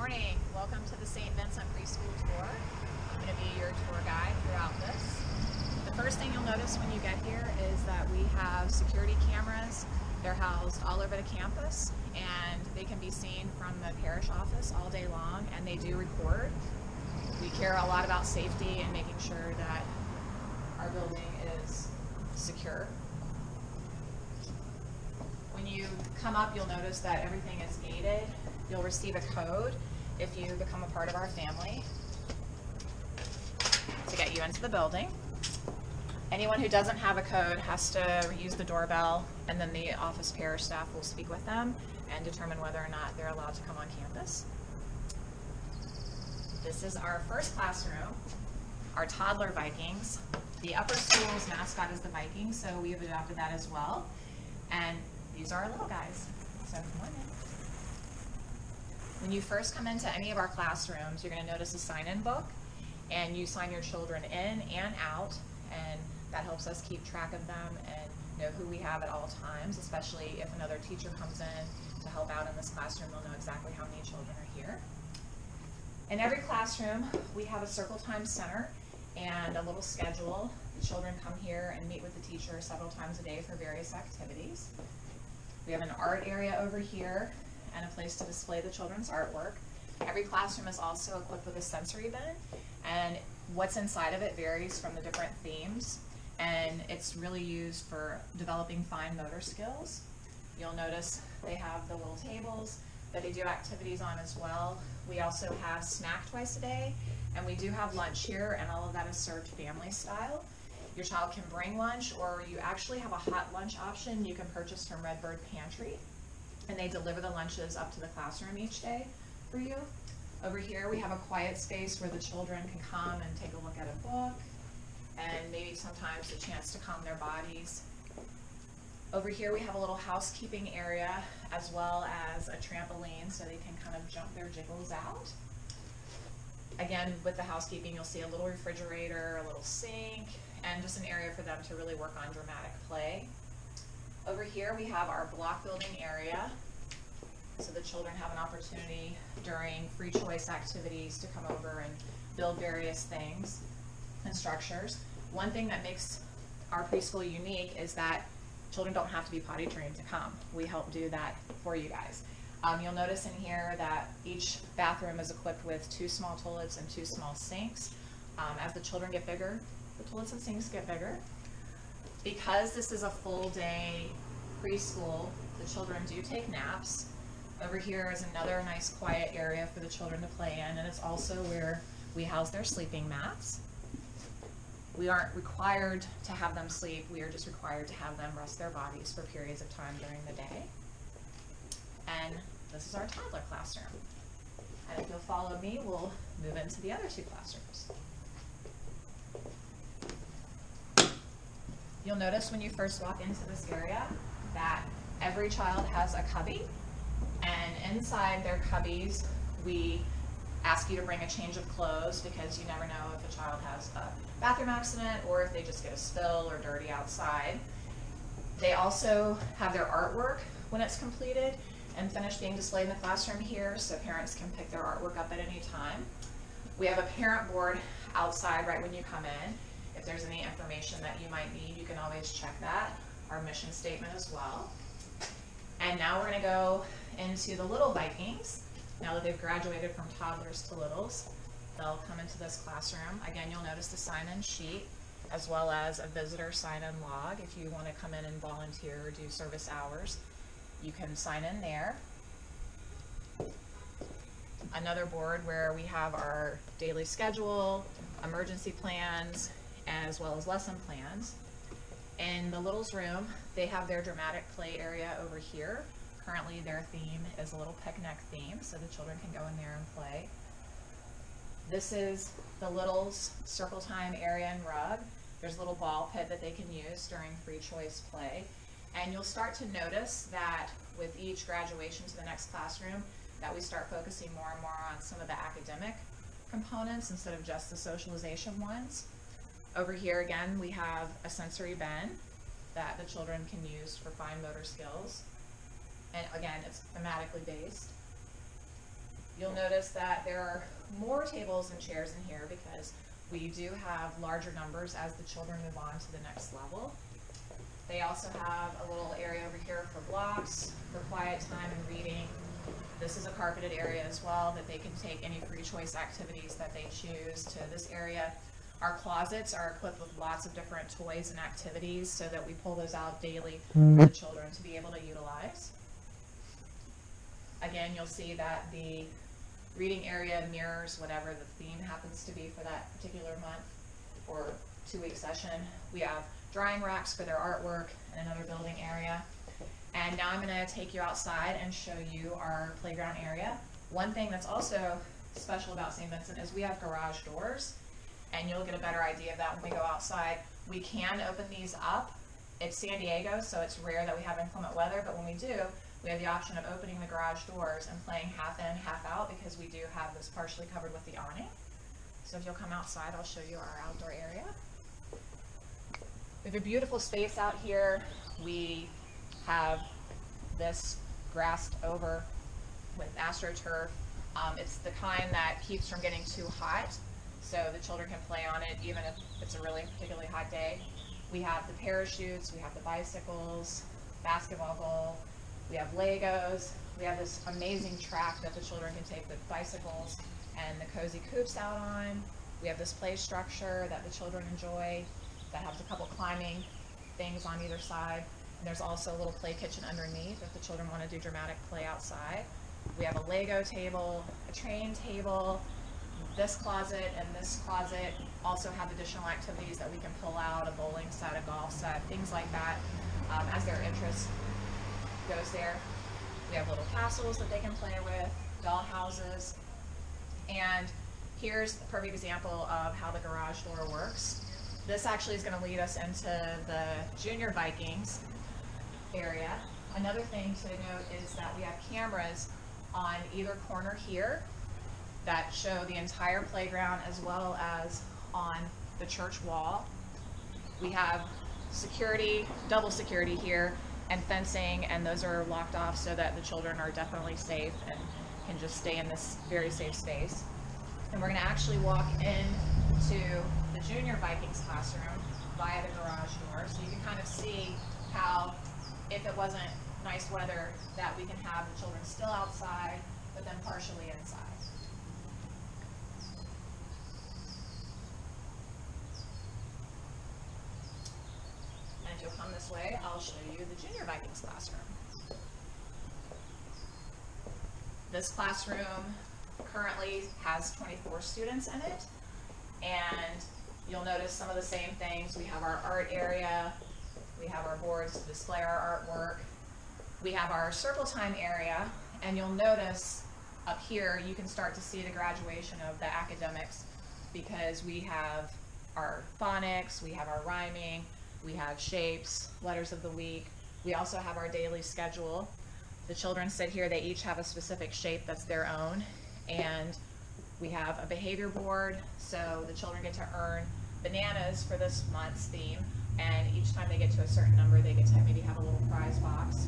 morning. Welcome to the St. Vincent Preschool tour. I'm going to be your tour guide throughout this. The first thing you'll notice when you get here is that we have security cameras. They're housed all over the campus and they can be seen from the parish office all day long, and they do record. We care a lot about safety and making sure that our building is secure. When you come up, you'll notice that everything is gated. You'll receive a code if you become a part of our family to get you into the building. Anyone who doesn't have a code has to use the doorbell, and then the office parish staff will speak with them and determine whether or not they're allowed to come on campus. This is our first classroom, our toddler Vikings. The upper school's mascot is the Vikings, so we have adopted that as well. And these are our little guys. So good morning. When you first come into any of our classrooms, you're going to notice a sign-in book, and you sign your children in and out, and that helps us keep track of them and know who we have at all times, especially if another teacher comes in to help out in this classroom. They'll know exactly how many children are here. In every classroom, we have a circle time center and a little schedule. The children come here and meet with the teacher several times a day for various activities. We have an art area over here and a place to display the children's artwork. Every classroom is also equipped with a sensory bin, and what's inside of it varies from the different themes, and it's really used for developing fine motor skills. You'll notice they have the little tables that they do activities on as well. We also have snack twice a day, and we do have lunch here, and all of that is served family style. Your child can bring lunch, or you actually have a hot lunch option you can purchase from Redbird Pantry, and they deliver the lunches up to the classroom each day for you. Over here we have a quiet space where the children can come and take a look at a book, and maybe sometimes a chance to calm their bodies. Over here we have a little housekeeping area as well as a trampoline so they can kind of jump their jiggles out. Again, with the housekeeping, you'll see a little refrigerator, a little sink, and just an area for them to really work on dramatic play. Over here we have our block building area, so the children have an opportunity during free choice activities to come over and build various things and structures. One thing that makes our preschool unique is that children don't have to be potty trained to come. We help do that for you guys. You'll notice in here that each bathroom is equipped with 2 small toilets and 2 small sinks. As the children get bigger, the toilets and sinks get bigger. Because this is a full day preschool, the children do take naps. Over here is another nice quiet area for the children to play in, and it's also where we house their sleeping mats. We aren't required to have them sleep, we are just required to have them rest their bodies for periods of time during the day. And this is our toddler classroom. And if you'll follow me, we'll move into the other 2 classrooms. You'll notice when you first walk into this area that every child has a cubby, and inside their cubbies we ask you to bring a change of clothes, because you never know if a child has a bathroom accident or if they just get a spill or dirty outside. They also have their artwork when it's completed and finished being displayed in the classroom here, so parents can pick their artwork up at any time. We have a parent board outside right when you come in. If there's any information that you might need, you can always check that. Our mission statement as well. And now we're going to go into the little Vikings. Now that they've graduated from toddlers to littles, they'll come into this classroom. Again, you'll notice the sign-in sheet as well as a visitor sign-in log. If you want to come in and volunteer or do service hours, you can sign in there. Another board where we have our daily schedule, emergency plans, as well as lesson plans. In the littles room, they have their dramatic play area over here. Currently their theme is a little picnic theme, so the children can go in there and play. This is the littles circle time area and rug. There's a little ball pit that they can use during free choice play. And you'll start to notice that with each graduation to the next classroom that we start focusing more and more on some of the academic components instead of just the socialization ones. Over here again we have a sensory bin that the children can use for fine motor skills. And again, it's thematically based. You'll notice that there are more tables and chairs in here because we do have larger numbers as the children move on to the next level. They also have a little area over here for blocks, for quiet time and reading. This is a carpeted area as well that they can take any free choice activities that they choose to this area. Our closets are equipped with lots of different toys and activities so that we pull those out daily for the children to be able to utilize. Again, you'll see that the reading area mirrors whatever the theme happens to be for that particular month or 2-week session. We have drying racks for their artwork and another building area. And now I'm going to take you outside and show you our playground area. One thing that's also special about St. Vincent is we have garage doors, and you'll get a better idea of that when we go outside. We can open these up. It's San Diego, so it's rare that we have inclement weather, but when we do, we have the option of opening the garage doors and playing half in, half out, because we do have this partially covered with the awning. So if you'll come outside, I'll show you our outdoor area. We have a beautiful space out here. We have this grassed over with AstroTurf. It's the kind that keeps from getting too hot, so the children can play on it even if it's a really particularly hot day. We have the parachutes, we have the bicycles, basketball goal, we have Legos, we have this amazing track that the children can take the bicycles and the cozy coops out on. We have this play structure that the children enjoy that has a couple climbing things on either side. And there's also a little play kitchen underneath if the children want to do dramatic play outside. We have a Lego table, a train table. This closet and this closet also have additional activities that we can pull out, a bowling set, a golf set, things like that, as their interest goes there. We have little castles that they can play with, doll houses, and here's a perfect example of how the garage door works. This actually is going to lead us into the junior Vikings area. Another thing to note is that we have cameras on either corner here that show the entire playground as well as on the church wall. We have security, double security here, and fencing, and those are locked off so that the children are definitely safe and can just stay in this very safe space. And we're going to actually walk into the junior Vikings classroom via the garage door, so you can kind of see how, if it wasn't nice weather, that we can have the children still outside, but then partially inside. And if you'll come this way, I'll show you the junior Vikings classroom. This classroom currently has 24 students in it, and you'll notice some of the same things. We have our art area, we have our boards to display our artwork, we have our circle time area, and you'll notice up here you can start to see the graduation of the academics, because we have our phonics, we have our rhyming, we have shapes, letters of the week. We also have our daily schedule. The children sit here, they each have a specific shape that's their own, and we have a behavior board, so the children get to earn bananas for this month's theme, and each time they get to a certain number, they get to maybe have a little prize box.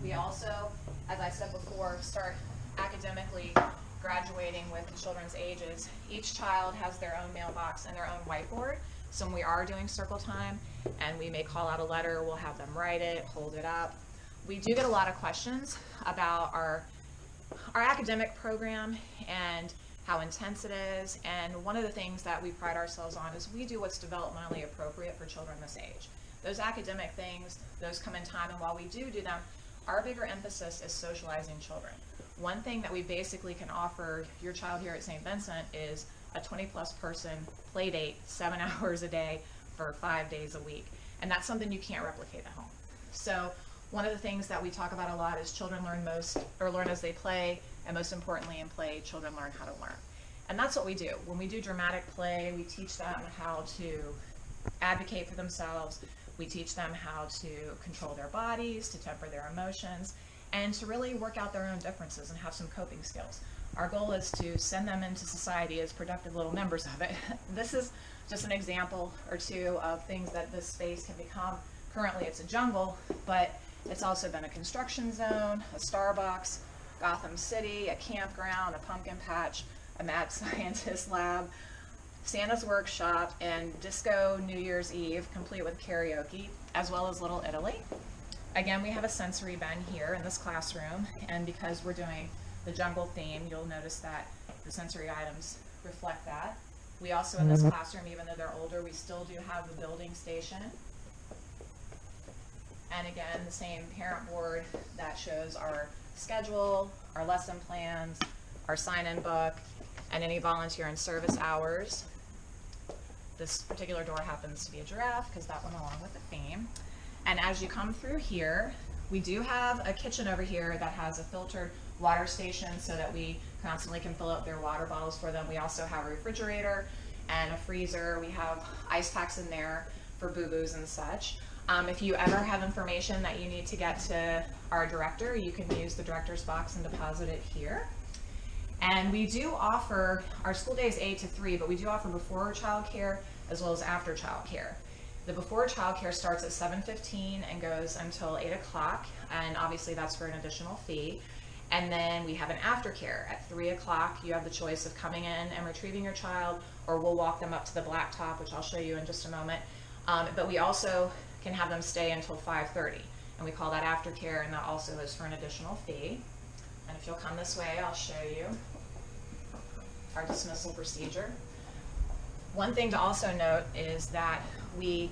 We also, as I said before, start academically graduating with the children's ages. Each child has their own mailbox and their own whiteboard, so when we are doing circle time and we may call out a letter, we'll have them write it, hold it up. We do get a lot of questions about our academic program and how intense it is, and one of the things that we pride ourselves on is we do what's developmentally appropriate for children this age. Those academic things, those come in time, and while we do them, our bigger emphasis is socializing children. One thing that we basically can offer your child here at St. Vincent is a 20+ person play date, 7 hours a day for 5 days a week, and that's something you can't replicate at home. So one of the things that we talk about a lot is children learn as they play, and most importantly in play, children learn how to learn. And that's what we do. When we do dramatic play, we teach them how to advocate for themselves, we teach them how to control their bodies, to temper their emotions, and to really work out their own differences and have some coping skills. Our goal is to send them into society as productive little members of it. This is just an example or two of things that this space can become. Currently it's a jungle, but it's also been a construction zone, a Starbucks, Gotham City, a campground, a pumpkin patch, a mad scientist lab, Santa's workshop, and disco New Year's Eve, complete with karaoke, as well as Little Italy. Again, we have a sensory bin here in this classroom, and because we're doing the jungle theme, you'll notice that the sensory items reflect that. We also, in this classroom, even though they're older, we still do have the building station. And again, the same parent board that shows our schedule, our lesson plans, our sign-in book, and any volunteer and service hours. This particular door happens to be a giraffe because that went along with the theme. And as you come through here, we do have a kitchen over here that has a filtered water station so that we constantly can fill up their water bottles for them. We also have a refrigerator and a freezer. We have ice packs in there for boo-boos and such. If you ever have information that you need to get to our director, you can use the director's box and deposit it here. And we do offer, our school day is 8 to 3, but we do offer before child care as well as after child care. The before child care starts at 7:15 and goes until 8 o'clock, and obviously that's for an additional fee. And then we have an aftercare at 3 o'clock. You have the choice of coming in and retrieving your child, or we'll walk them up to the blacktop, which I'll show you in just a moment. But we also can have them stay until 5:30, and we call that aftercare, and that also is for an additional fee. And if you'll come this way, I'll show you our dismissal procedure. One thing to also note is that we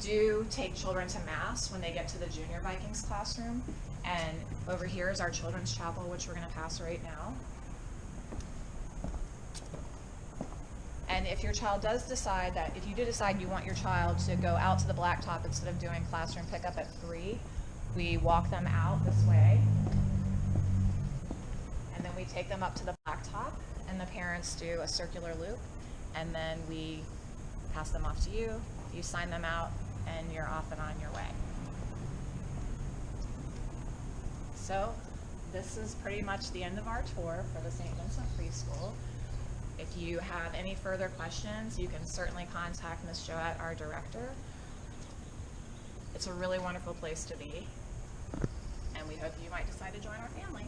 do take children to Mass when they get to the Junior Vikings classroom. And over here is our Children's Chapel, which we're going to pass right now. And if your child does decide that, if you do decide you want your child to go out to the blacktop instead of doing classroom pickup at 3, we walk them out this way. And then we take them up to the blacktop, and the parents do a circular loop. And then we pass them off to you. You sign them out, and you're off and on your way. So this is pretty much the end of our tour for the St. Vincent Preschool. If you have any further questions, you can certainly contact Ms. Joette, our director. It's a really wonderful place to be, and we hope you might decide to join our family.